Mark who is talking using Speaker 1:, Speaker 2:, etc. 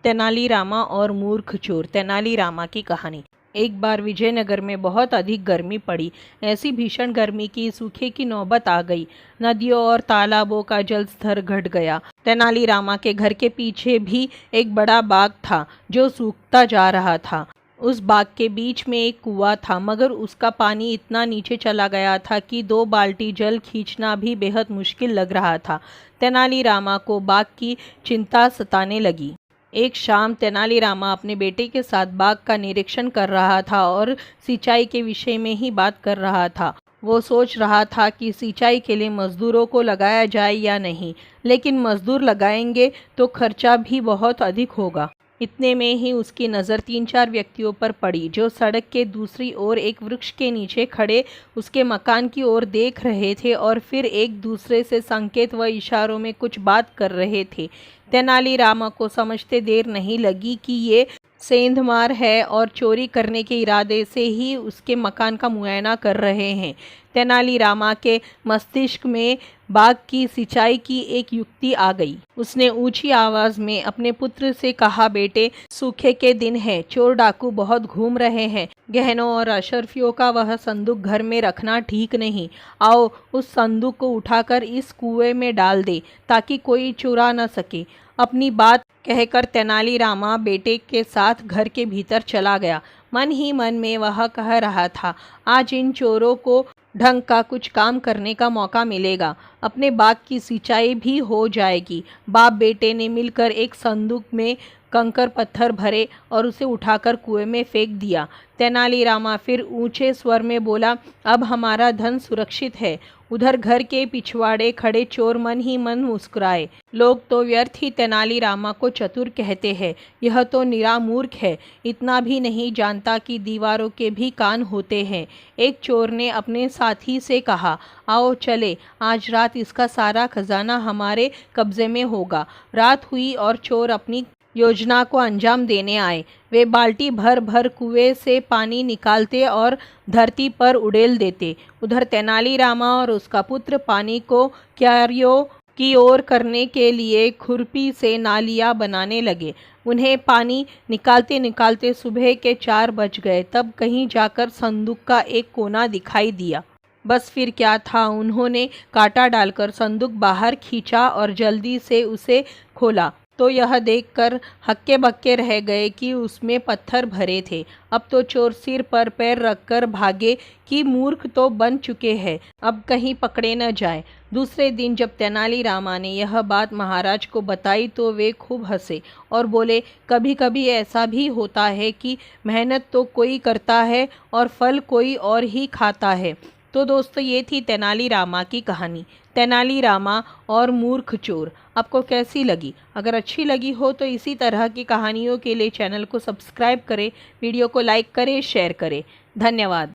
Speaker 1: तेनालीरामा और मूर्ख चोर। तेनालीरामा की कहानी। एक बार विजयनगर में बहुत अधिक गर्मी पड़ी। ऐसी भीषण गर्मी की सूखे की नौबत आ गई। नदियों और तालाबों का जल स्तर घट गया। तेनालीरामा के घर के पीछे भी एक बड़ा बाग था जो सूखता जा रहा था। उस बाग के बीच में एक कुआं था, मगर उसका पानी इतना नीचे चला गया था कि 2 बाल्टी जल खींचना भी बेहद मुश्किल लग रहा था। तेनालीरामा को बाग की चिंता सताने लगी। एक शाम तेनालीरामा अपने बेटे के साथ बाग का निरीक्षण कर रहा था और सिंचाई के विषय में ही बात कर रहा था। वो सोच रहा था कि सिंचाई के लिए मजदूरों को लगाया जाए या नहीं, लेकिन मजदूर लगाएंगे तो खर्चा भी बहुत अधिक होगा। इतने में ही उसकी नज़र 3-4 व्यक्तियों पर पड़ी जो सड़क के दूसरी ओर एक वृक्ष के नीचे खड़े उसके मकान की ओर देख रहे थे और फिर एक दूसरे से संकेत व इशारों में कुछ बात कर रहे थे। तेनालीरामा को समझते देर नहीं लगी कि ये सेंधमार है और चोरी करने के इरादे से ही उसके मकान का मुआयना कर रहे हैं। तेनालीरामा के मस्तिष्क में बाग की सिंचाई की एक युक्ति आ गई। उसने ऊंची आवाज में अपने पुत्र से कहा, बेटे, सूखे के दिन है, चोर डाकू बहुत घूम रहे हैं। गहनों और अशर्फियों का वह संदूक घर में रखना ठीक नहीं। आओ उस संदूक को उठाकर इस कुएं में डाल दे ताकि कोई चुरा न सके। अपनी बात कहकर तेनालीरामा बेटे के साथ घर के भीतर चला गया। मन ही मन में वह कह रहा था, आज इन चोरों को ढंग का कुछ काम करने का मौका मिलेगा। अपने बाग की सिंचाई भी हो जाएगी। बाप बेटे ने मिलकर एक संदूक में कंकर पत्थर भरे और उसे उठाकर कुएं में फेंक दिया। तेनालीरामा फिर ऊंचे स्वर में बोला, अब हमारा धन सुरक्षित है। उधर घर के पिछवाड़े खड़े चोर मन ही मन मुस्कुराए। लोग तो व्यर्थ ही तेनालीरामा को चतुर कहते हैं, यह तो निरा मूर्ख है, इतना भी नहीं जानता कि दीवारों के भी कान होते हैं। एक चोर ने अपने साथी से कहा, आओ चले, आज रात इसका सारा खजाना हमारे कब्जे में होगा। रात हुई और चोर अपनी योजना को अंजाम देने आए। वे बाल्टी भर भर कुएं से पानी निकालते और धरती पर उड़ेल देते। उधर तेनालीरामा और उसका पुत्र पानी को क्यारियों की ओर करने के लिए खुरपी से नालियां बनाने लगे। उन्हें पानी निकालते निकालते सुबह के 4 बज गए। तब कहीं जाकर संदूक का एक कोना दिखाई दिया। बस फिर क्या था, उन्होंने कांटा डालकर संदूक बाहर खींचा और जल्दी से उसे खोला तो यह देखकर हक्के बक्के रह गए कि उसमें पत्थर भरे थे। अब तो चोर सिर पर पैर रखकर भागे कि मूर्ख तो बन चुके हैं, अब कहीं पकड़े न जाए। दूसरे दिन जब तेनालीरामा ने यह बात महाराज को बताई तो वे खूब हंसे और बोले, कभी कभी ऐसा भी होता है कि मेहनत तो कोई करता है और फल कोई और ही खाता है। तो दोस्तों, ये थी तेनालीरामा की कहानी, तेनालीरामा और मूर्ख चोर। आपको कैसी लगी? अगर अच्छी लगी हो तो इसी तरह की कहानियों के लिए चैनल को सब्सक्राइब करें, वीडियो को लाइक करें, शेयर करें। धन्यवाद।